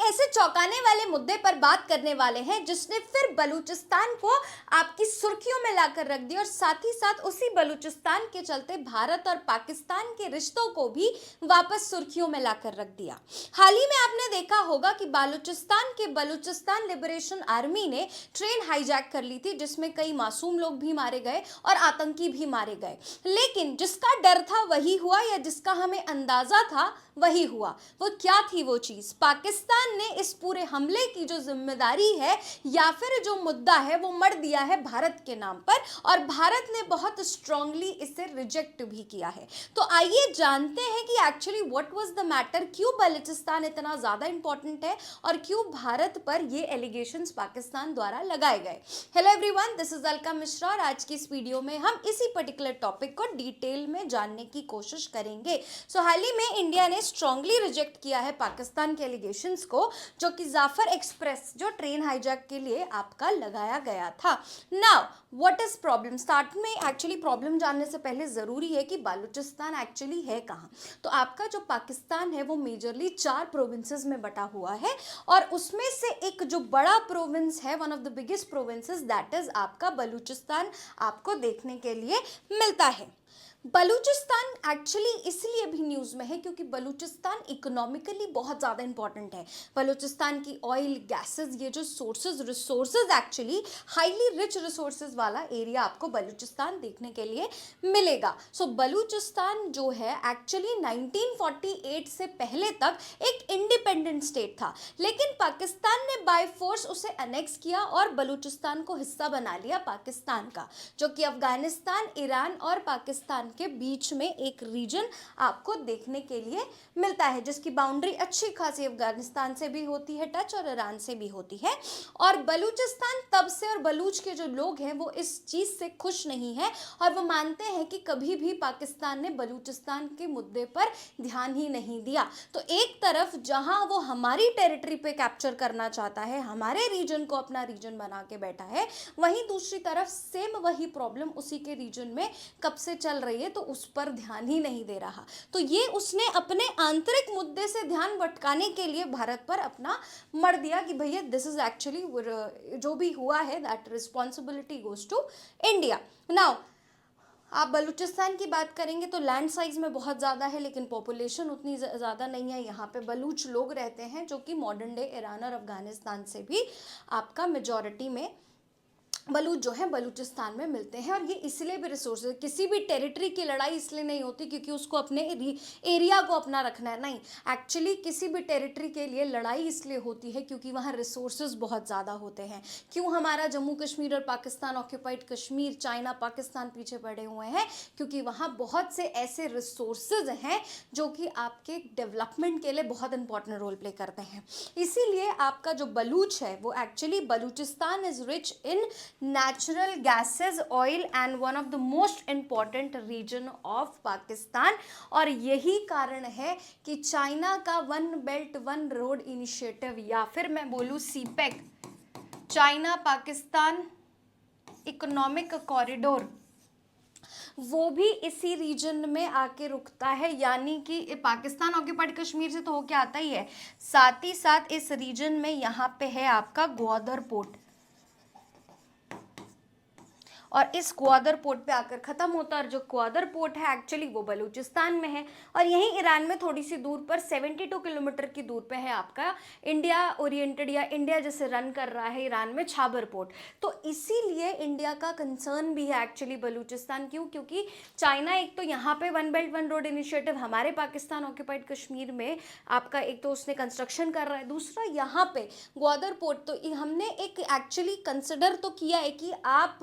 ऐसे चौंकाने वाले मुद्दे पर बात करने वाले हैं जिसने फिर बलूचिस्तान को आपकी सुर्खियों में लाकर रख दिया और साथ ही साथ उसी बलूचिस्तान के चलते भारत और पाकिस्तान के रिश्तों को भी वापस सुर्खियों में लाकर रख दिया। हाल ही में आपने देखा होगा कि बलूचिस्तान लिबरेशन आर्मी ने ट्रेन हाईजैक कर ली थी जिसमें कई मासूम लोग भी मारे गए और आतंकी भी मारे गए, लेकिन जिसका डर था वही हुआ या जिसका हमें अंदाजा था वही हुआ। वो क्या थी वो चीज? पाकिस्तान ने इस पूरे हमले की जो जिम्मेदारी है या फिर जो मुद्दा है वो मढ़ दिया है भारत के नाम पर और भारत ने बहुत स्ट्रांगली इसे रिजेक्ट भी किया है। तो आइए जानते हैं कि actually what was the matter, क्यों बलूचिस्तान इतना ज्यादा इंपॉर्टेंट है और क्यों भारत पर ये एलिगेशंस पाकिस्तान द्वारा लगाए गए। Hello everyone, this is Alka Mishra और आज की इस वीडियो में हम इसी पर्टिकुलर टॉपिक को डिटेल में जानने की कोशिश करेंगे। सो हाल ही में इंडिया ने स्ट्रांगली रिजेक्ट किया है पाकिस्तान के एलिगेशंस को, जो कि जाफर एक्सप्रेस जो ट्रेन हाईजैक के लिए आपका लगाया गया था। Now what is problem? Start में एक्चुअली प्रॉब्लम जानने से पहले जरूरी है कि बलूचिस्तान एक्चुअली है कहाँ। तो आपका जो पाकिस्तान है वो मेजरली 4 प्रोविंसेस में बटा हुआ है और उसमें से एक जो बड़ा प्रोविंस है, one of the biggest provinces, that is आपका बलूचिस्तान आपको देखने के लिए मिलता है। बलूचिस्तान एक्चुअली इसलिए भी न्यूज़ में है क्योंकि बलूचिस्तान इकोनॉमिकली बहुत ज़्यादा इंपॉर्टेंट है। बलूचिस्तान की ऑयल, गैसेस, ये जो resources actually highly rich resources वाला एरिया आपको बलूचिस्तान देखने के लिए मिलेगा। सो बलूचिस्तान जो है एक्चुअली 1948 से पहले तक एक इंडिपेंडेंट स्टेट था, लेकिन पाकिस्तान ने बाय फोर्स उसे अनेक्स किया और बलूचिस्तान को हिस्सा बना लिया पाकिस्तान का, जो कि अफगानिस्तान, ईरान और पाकिस्तान के बीच में एक रीजन आपको देखने के लिए मिलता है, जिसकी बाउंड्री अच्छी खासी अफगानिस्तान से भी होती है टच और ईरान से भी होती है। और बलूचिस्तान तब से, और बलूच के जो लोग हैं वो इस चीज़ से खुश नहीं है और वो मानते हैं कि कभी भी पाकिस्तान ने बलूचिस्तान के मुद्दे पर ध्यान ही नहीं दिया। तो एक तरफ जहां वो हमारी टेरिटरी पे कैप्चर करना चाहता है, हमारे रीजन को अपना रीजन बना के बैठा है, वहीं दूसरी तरफ सेम वही प्रॉब्लम उसी के रीजन में कब से चल रही है तो उस पर ध्यान ही नहीं दे रहा। तो ये उसने अपने आंतरिक मुद्दे से ध्यान भटकाने के लिए भारत पर अपना मर दिया कि भैया दिस इज एक्चुअली जो भी हुआ है that responsibility goes to India. Now आप बलूचिस्तान की बात करेंगे तो लैंड साइज में बहुत ज़्यादा है, लेकिन पॉपुलेशन उतनी ज़्यादा नहीं है। यहाँ पे बलूच लोग रहते हैं जो कि मॉडर्न डे ईरान और अफगानिस्तान से भी आपका मेजॉरिटी में बलूच जो है बलूचिस्तान में मिलते हैं। और ये इसलिए भी रिसोर्सेज, किसी भी टेरिटरी की लड़ाई इसलिए नहीं होती क्योंकि उसको अपने एरिया को अपना रखना है, नहीं। एक्चुअली किसी भी टेरिटरी के लिए लड़ाई इसलिए होती है क्योंकि वहाँ रिसोर्सेज बहुत ज़्यादा होते हैं। क्यों हमारा जम्मू कश्मीर और पाकिस्तान ऑक्यूपाइड कश्मीर, चाइना, पाकिस्तान पीछे पड़े हुए हैं? क्योंकि वहाँ बहुत से ऐसे रिसोर्सेज हैं जो कि आपके डेवलपमेंट के लिए बहुत इंपॉर्टेंट रोल प्ले करते हैं। इसीलिए आपका जो बलूच है वो actually, Balochistan is rich in natural gases, oil and one of the most important region of Pakistan. और यही कारण है कि चाइना का one belt one road initiative या फिर मैं बोलूँ CPEC, China Pakistan economic corridor, वो भी इसी रीजन में आके रुकता है। यानी कि पाकिस्तान ऑक्यूपाइड कश्मीर से तो होके आता ही है, साथ ही साथ इस रीजन में यहाँ पे है आपका ग्वादर पोर्ट और इस ग्वादर पोर्ट पे आकर ख़त्म होता है। और जो ग्वादर पोर्ट है एक्चुअली वो बलूचिस्तान में है और यहीं ईरान में थोड़ी सी दूर पर 72 किलोमीटर की दूर पे है आपका इंडिया ओरिएंटेड या इंडिया जैसे रन कर रहा है ईरान में छाबर पोर्ट। तो इसीलिए इंडिया का कंसर्न भी है एक्चुअली बलूचिस्तान। क्यों? क्योंकि चाइना एक तो यहाँ पे one belt one road initiative हमारे पाकिस्तान ऑक्यूपाइड कश्मीर में आपका एक तो उसने कंस्ट्रक्शन कर रहा है, दूसरा यहाँ पे ग्वादर पोर्ट। तो हमने एक एक्चुअली कंसिडर तो किया है कि आप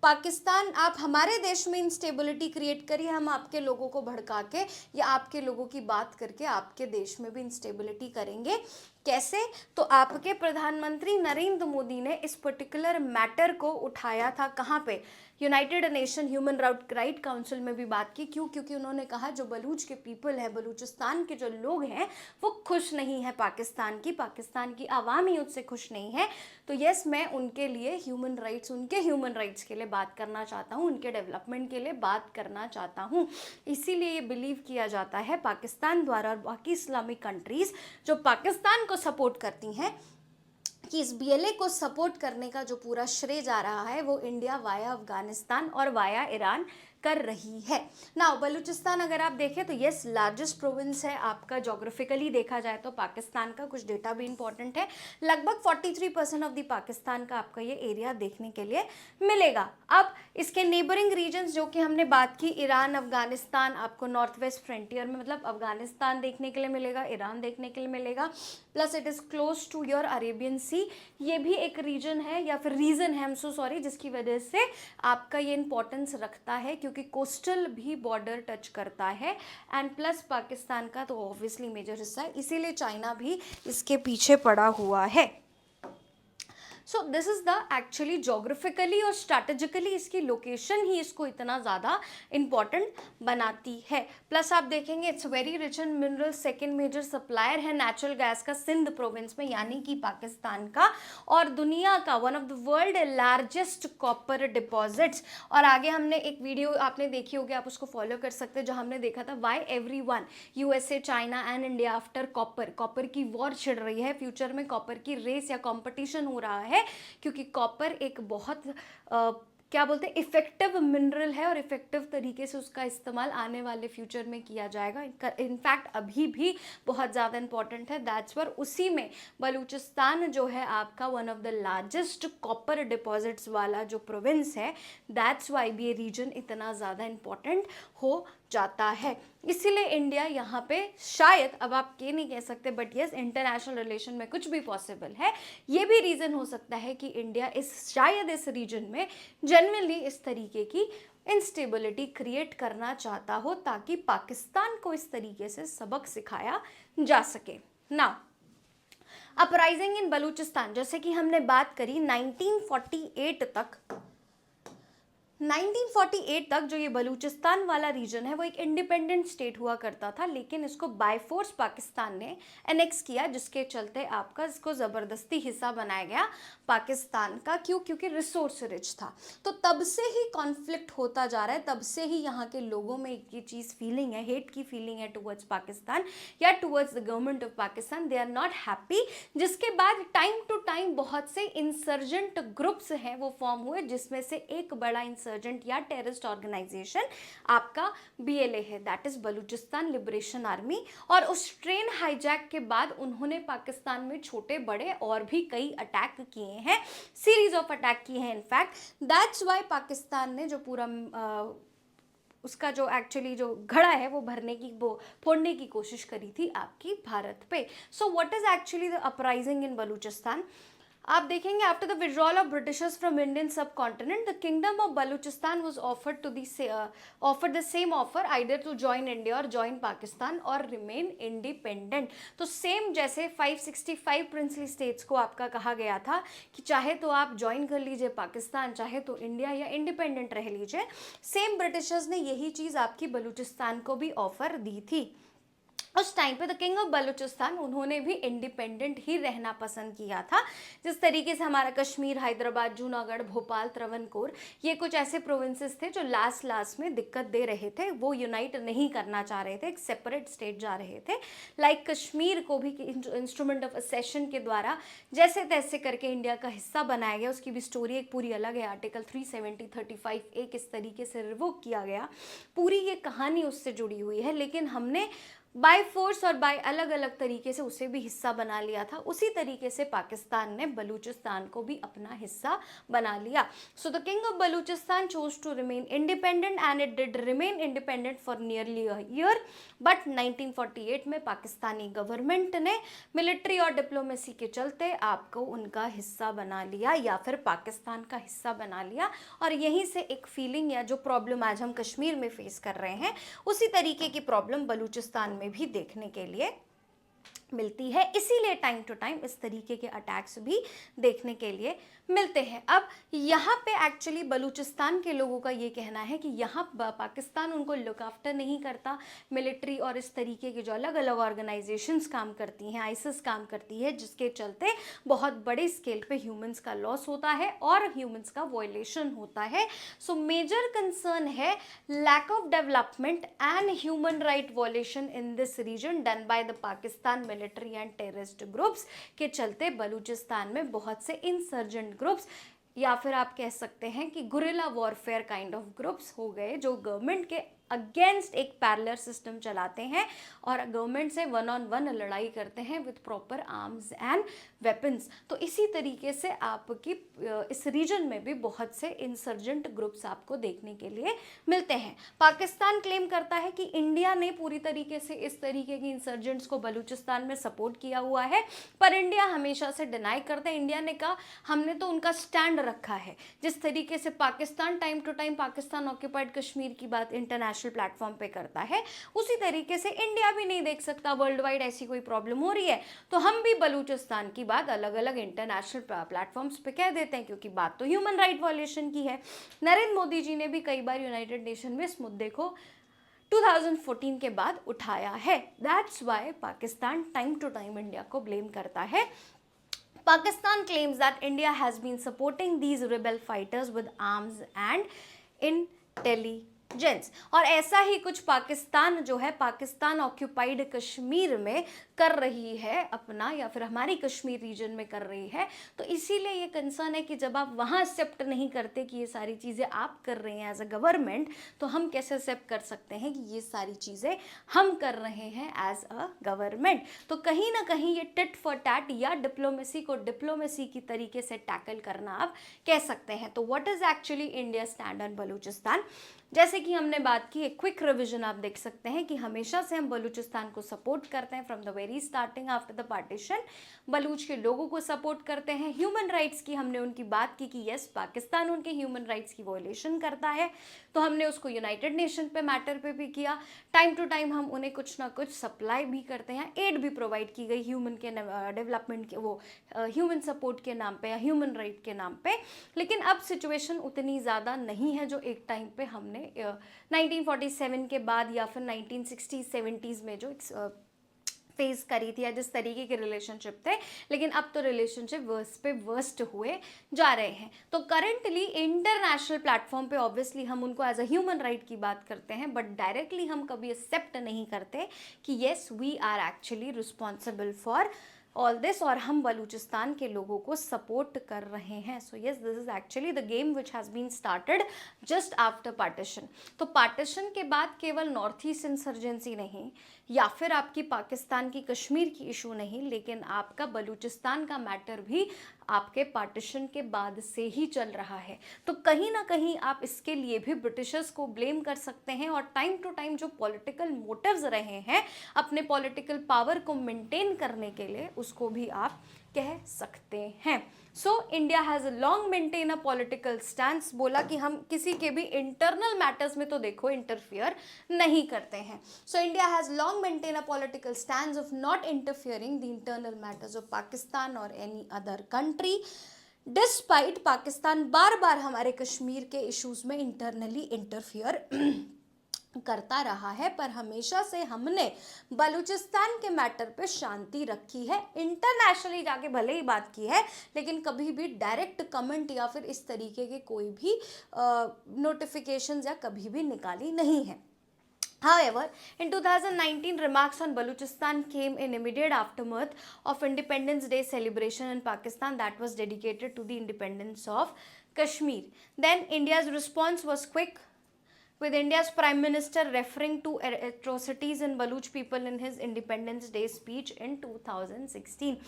पाकिस्तान, आप हमारे देश में इंस्टेबिलिटी क्रिएट करिए, हम आपके लोगों को भड़का के या आपके लोगों की बात करके आपके देश में भी इंस्टेबिलिटी करेंगे। कैसे? तो आपके प्रधानमंत्री नरेंद्र मोदी ने इस पर्टिकुलर मैटर को उठाया था कहाँ पे? United nation human right council में भी बात की। क्यों? क्योंकि उन्होंने कहा जो बलूच के पीपल है, बलूचिस्तान के जो लोग हैं वो खुश नहीं है पाकिस्तान की आवाम ही उससे खुश नहीं है। तो यस, मैं उनके लिए उनके ह्यूमन राइट्स के लिए बात करना चाहता हूँ, उनके डेवलपमेंट के लिए बात करना चाहता हूँ। इसीलिए ये बिलीव किया जाता है पाकिस्तान द्वारा और बाकी इस्लामिक कंट्रीज जो पाकिस्तान को को सपोर्ट करती हैं कि इस बीएलए को सपोर्ट करने का जो पूरा श्रेय जा रहा है वो इंडिया वाया अफगानिस्तान और वाया ईरान कर रही है। नाउ बलूचिस्तान अगर आप देखें तो यस लार्जेस्ट प्रोविंस है आपका, जोग्राफिकली देखा जाए तो पाकिस्तान का, कुछ डेटा भी इंपॉर्टेंट है, लगभग 43% ऑफ द पाकिस्तान का आपका ये एरिया देखने के लिए मिलेगा। अब इसके नेबरिंग रीजन्स जो कि हमने बात की, ईरान, अफगानिस्तान, आपको नॉर्थ वेस्ट फ्रंटियर में मतलब अफगानिस्तान देखने के लिए मिलेगा, ईरान देखने के लिए मिलेगा, plus it is close to your Arabian sea, ये भी एक रीजन है या फिर रीजन है, आई एम सो सॉरी, जिसकी वजह से आपका ये इंपॉर्टेंस रखता है क्योंकि कोस्टल भी बॉर्डर टच करता है एंड प्लस पाकिस्तान का तो ऑब्वियसली मेजर हिस्सा है, इसीलिए चाइना भी इसके पीछे पड़ा हुआ है। So this is the actually geographically और स्ट्रैटेजिकली इसकी लोकेशन ही इसको इतना ज़्यादा इम्पॉर्टेंट बनाती है। प्लस आप देखेंगे it's very rich in mineral, second major supplier है नेचुरल गैस का सिंध प्रोविंस में यानी कि पाकिस्तान का, और दुनिया का one of the world largest copper deposits. और आगे हमने एक वीडियो आपने देखी होगी, आप उसको फॉलो कर सकते हैं, जो हमने देखा था why everyone USA, China and India after copper, copper की वॉर छिड़ रही है, फ्यूचर में कॉपर की रेस या कॉम्पिटिशन हो रहा है क्योंकि कॉपर एक बहुत क्या बोलते हैं इफेक्टिव मिनरल है और इफेक्टिव तरीके से उसका इस्तेमाल आने वाले फ्यूचर में किया जाएगा। इनफैक्ट अभी भी बहुत ज़्यादा इंपॉर्टेंट है, दैट्स वर उसी में बलूचिस्तान जो है आपका one of the largest copper deposits वाला जो प्रोविंस है, दैट्स वाई भी ये रीजन इतना ज़्यादा इंपॉर्टेंट हो जाता है। इसीलिए इंडिया यहाँ पे शायद, अब आप ये नहीं कह सकते बट यस इंटरनेशनल रिलेशन में कुछ भी पॉसिबल है, ये भी रीज़न हो सकता है कि इंडिया शायद इस रीजन में जेन्युइनली इस तरीके की इंस्टेबिलिटी क्रिएट करना चाहता हो ताकि पाकिस्तान को इस तरीके से सबक सिखाया जा सके। नाउ अपराइजिंग इन बलूचिस्तान, जैसे कि हमने बात करी 1948 तक जो ये बलूचिस्तान वाला रीजन है वो एक इंडिपेंडेंट स्टेट हुआ करता था, लेकिन इसको बाय फोर्स पाकिस्तान ने एनेक्स किया, जिसके चलते आपका इसको ज़बरदस्ती हिस्सा बनाया गया पाकिस्तान का। क्यों? क्योंकि रिसोर्स रिच था। तो तब से ही कॉन्फ्लिक्ट होता जा रहा है, तब से ही यहाँ के लोगों में ये चीज़ फीलिंग है, हेट की फीलिंग है टुवर्ड्स पाकिस्तान या towards the government of Pakistan, they are not happy. जिसके बाद टाइम टू टाइम बहुत से इंसर्जेंट ग्रुप्स हैं वो फॉर्म हुए, जिसमें से एक बड़ा इंसर्जेंट या टेररिस्ट ऑर्गेनाइजेशन आपका बीएलए है, that is Balochistan liberation army. और उस ट्रेन हाईजैक के बाद उन्होंने पाकिस्तान में छोटे बड़े और भी कई अटैक किए हैं, सीरीज ऑफ अटैक किए हैं इनफैक्ट, दैट्स वाई पाकिस्तान ने जो पूरा उसका जो एक्चुअली जो घड़ा है वो भरने की, वो फोड़ने की कोशिश करी थी आपकी भारत पे। So what is actually the uprising in Balochistan, आप देखेंगे after the withdrawal of Britishers from Indian subcontinent the kingdom of Balochistan was offered to offer the same offer either to join India or join Pakistan or remain independent. तो same जैसे 565 princely states को आपका कहा गया था कि चाहे तो आप ज्वाइन कर लीजिए पाकिस्तान, चाहे तो इंडिया या इंडिपेंडेंट रह लीजिए, सेम ब्रिटिशर्स ने यही चीज़ आपकी बलूचिस्तान को भी ऑफर दी थी। उस टाइम पे द किंग ऑफ बलूचिस्तान उन्होंने भी इंडिपेंडेंट ही रहना पसंद किया था। जिस तरीके से हमारा कश्मीर, हैदराबाद, जूनागढ़, भोपाल, त्रवणकोर, ये कुछ ऐसे प्रोविंसेस थे जो लास्ट में दिक्कत दे रहे थे, वो यूनाइट नहीं करना चाह रहे थे, एक सेपरेट स्टेट जा रहे थे। लाइक कश्मीर को भी इंस्ट्रूमेंट ऑफ असेशन के द्वारा जैसे तैसे करके इंडिया का हिस्सा बनाया गया, उसकी भी स्टोरी एक पूरी अलग है। आर्टिकल 370, 35 एक किस तरीके से रिवोक किया गया, पूरी ये कहानी उससे जुड़ी हुई है, लेकिन हमने बाय फोर्स और बाय अलग अलग तरीके से उसे भी हिस्सा बना लिया था। उसी तरीके से पाकिस्तान ने बलूचिस्तान को भी अपना हिस्सा बना लिया। So the king of Balochistan chose to remain independent and it did remain independent for nearly a year, but 1948 में पाकिस्तानी गवर्नमेंट ने मिलिट्री और डिप्लोमेसी के चलते आपको उनका हिस्सा बना लिया या फिर पाकिस्तान का हिस्सा बना लिया। और यहीं से एक फीलिंग या जो प्रॉब्लम आज हम कश्मीर में फेस कर रहे हैं, उसी तरीके की प्रॉब्लम बलूचिस्तान में भी देखने के लिए मिलती है। इसीलिए टाइम टू टाइम इस तरीके के अटैक्स भी देखने के लिए मिलते हैं। अब यहाँ पे एक्चुअली बलूचिस्तान के लोगों का ये कहना है कि यहाँ पाकिस्तान उनको लुक आफ्टर नहीं करता, मिलिट्री और इस तरीके के जो अलग अलग ऑर्गेनाइजेशंस काम करती हैं, आईसिस काम करती है, जिसके चलते बहुत बड़े स्केल पे ह्यूमंस का लॉस होता है और ह्यूमंस का वायलेशन होता है। सो मेजर कंसर्न है lack of development and human right violation in this region done by the Pakistan paramilitary and terrorist groups के चलते बलूचिस्तान में बहुत से इंसर्जेंट ग्रुप्स या फिर आप कह सकते हैं कि guerrilla warfare kind of groups हो गए जो गवर्नमेंट के अगेंस्ट एक पैरेलल सिस्टम चलाते हैं और गवर्नमेंट से 1-on-1 लड़ाई करते हैं with proper arms and weapons. तो इसी तरीके से आपकी इस रीजन में भी बहुत से इंसर्जेंट ग्रुप्स आपको देखने के लिए मिलते हैं। पाकिस्तान क्लेम करता है कि इंडिया ने पूरी तरीके से इस तरीके के इंसर्जेंट्स को बलूचिस्तान में सपोर्ट किया हुआ है, पर इंडिया हमेशा से डिनाई करता है। इंडिया ने कहा हमने तो उनका स्टैंड रखा है। जिस तरीके से Pakistan time to time Pakistan occupied Kashmir की बात इंटरनेशनल प्लेटफॉर्म पे करता है, उसी तरीके से इंडिया भी नहीं देख सकता वर्ल्ड वाइड ऐसी कोई प्रॉब्लम हो रही है तो हम भी बलूचिस्तान की बात अलग अलग इंटरनेशनल प्लेटफॉर्म्स पे कह देते हैं, क्योंकि बात तो ह्यूमन राइट वायलेशन की है। नरेंद्र मोदी जी ने भी कई बार यूनाइटेड नेशन में इस मुद्दे को 2014 के बाद उठाया है। That's why Pakistan time to time India को ब्लेम करता है। Pakistan claims that India has been supporting these rebel fighters with arms and intelligence। और ऐसा ही कुछ पाकिस्तान जो है पाकिस्तान ऑक्यूपाइड कश्मीर में कर रही है अपना, या फिर हमारी कश्मीर रीजन में कर रही है। तो इसीलिए ये कंसर्न है कि जब आप वहाँ एक्सेप्ट नहीं करते कि ये सारी चीज़ें आप कर रहे हैं एज अ गवर्नमेंट, तो हम कैसे एक्सेप्ट कर सकते हैं कि ये सारी चीज़ें हम कर रहे हैं एज अ गवर्नमेंट। तो कहीं ना कहीं ये टिट फॉर टैट या डिप्लोमेसी को डिप्लोमेसी की तरीके से टैकल करना आप कह सकते हैं। तो what is actually India stand on Balochistan? जैसे कि हमने बात की, एक क्विक रिवीजन आप देख सकते हैं कि हमेशा से हम बलूचिस्तान को सपोर्ट करते हैं from the very starting after the partition. Baloch के लोगों को सपोर्ट करते हैं। ह्यूमन राइट्स की हमने उनकी बात की कि यस पाकिस्तान उनके ह्यूमन राइट्स की वायलेशन करता है, तो हमने उसको यूनाइटेड नेशन पे मैटर पे भी किया। टाइम टू टाइम हम उन्हें कुछ ना कुछ सप्लाई भी करते हैं, एड भी प्रोवाइड की गई ह्यूमन के डेवलपमेंट के वो ह्यूमन सपोर्ट के नाम पे या ह्यूमन राइट के नाम पे। लेकिन अब सिचुएशन उतनी ज़्यादा नहीं है जो एक टाइम पे हमने 1947 के बाद या फिर 1960-70s में जो फेस करी थी या जिस तरीके के रिलेशनशिप थे। लेकिन अब तो रिलेशनशिप वर्स्ट पे वर्स्ट हुए जा रहे हैं। तो करंटली इंटरनेशनल प्लेटफॉर्म पे ऑब्वियसली हम उनको एज अ ह्यूमन राइट की बात करते हैं, बट डायरेक्टली हम कभी एक्सेप्ट नहीं करते कि yes we are actually responsible for all this और हम बलूचिस्तान के लोगों को सपोर्ट कर रहे हैं। So yes this is actually the game which has been started just after partition. तो पार्टीशन के बाद केवल नॉर्थ ईस्ट इंसर्जेंसी नहीं या फिर आपकी पाकिस्तान की कश्मीर की इशू नहीं, लेकिन आपका बलूचिस्तान का मैटर भी आपके पार्टीशन के बाद से ही चल रहा है। तो कहीं ना कहीं आप इसके लिए भी ब्रिटिशर्स को ब्लेम कर सकते हैं और टाइम टू टाइम जो पॉलिटिकल मोटिव्स रहे हैं अपने पॉलिटिकल पावर को मेंटेन करने के लिए, उसको भी आप कह सकते हैं। So India has long maintain a political stance, बोला कि हम किसी के भी इंटरनल मैटर्स में तो देखो इंटरफियर नहीं करते हैं। So India has long maintain a political stance of not interfering the internal matters of Pakistan or any other country, despite Pakistan बार बार हमारे कश्मीर के इश्यूज में इंटरनली इंटरफियर करता रहा है। पर हमेशा से हमने बलूचिस्तान के मैटर पे शांति रखी है। इंटरनेशनली जाके भले ही बात की है, लेकिन कभी भी डायरेक्ट कमेंट या फिर इस तरीके के कोई भी नोटिफिकेशंस या कभी भी निकाली नहीं है। However, in 2019, remarks on Balochistan came in immediate aftermath of Independence Day celebration in Pakistan that was dedicated to the independence of Kashmir. Then India's response was quick, with India's Prime Minister referring to atrocities in Baloch people in his Independence Day speech in 2016.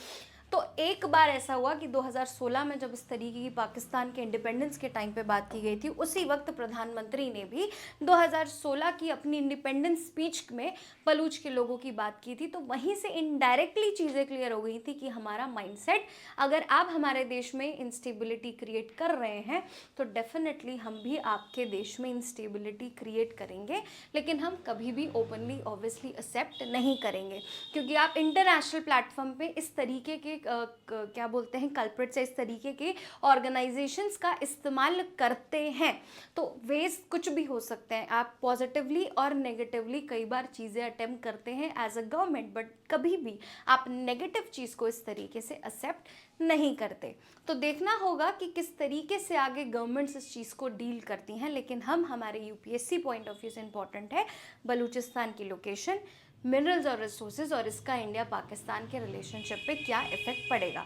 तो एक बार ऐसा हुआ कि 2016 में जब इस तरीके की पाकिस्तान के इंडिपेंडेंस के टाइम पे बात की गई थी, उसी वक्त प्रधानमंत्री ने भी 2016 की अपनी इंडिपेंडेंस स्पीच में बलूच के लोगों की बात की थी। तो वहीं से इनडायरेक्टली चीज़ें क्लियर हो गई थी कि हमारा माइंडसेट, अगर आप हमारे देश में इंस्टेबिलिटी क्रिएट कर रहे हैं तो डेफिनेटली हम भी आपके देश में इंस्टेबिलिटी क्रिएट करेंगे, लेकिन हम कभी भी ओपनली ऑब्वियसली एक्सेप्ट नहीं करेंगे, क्योंकि आप इंटरनेशनल प्लेटफॉर्म पे इस तरीके के क्या बोलते हैं कल्प्रिट से इस तरीके के ऑर्गेनाइजेशंस का इस्तेमाल करते हैं। तो वेज कुछ भी हो सकते हैं, आप पॉजिटिवली और नेगेटिवली कई बार चीज़ें अटेम्प्ट करते हैं एज अ गवर्नमेंट, बट कभी भी आप नेगेटिव चीज़ को इस तरीके से एक्सेप्ट नहीं करते। तो देखना होगा कि किस तरीके से आगे गवर्नमेंट्स इस चीज़ को डील करती हैं, लेकिन हम हमारे यूपीएससी पॉइंट ऑफ व्यू से इम्पॉर्टेंट है बलूचिस्तान की लोकेशन मिनरल्स और रिसोर्सेज और इसका इंडिया पाकिस्तान के रिलेशनशिप पे क्या इफेक्ट पड़ेगा।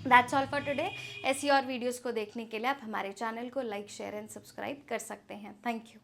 That's all for today. ऐसी और वीडियोस को देखने के लिए आप हमारे चैनल को लाइक, शेयर एंड सब्सक्राइब कर सकते हैं। Thank you.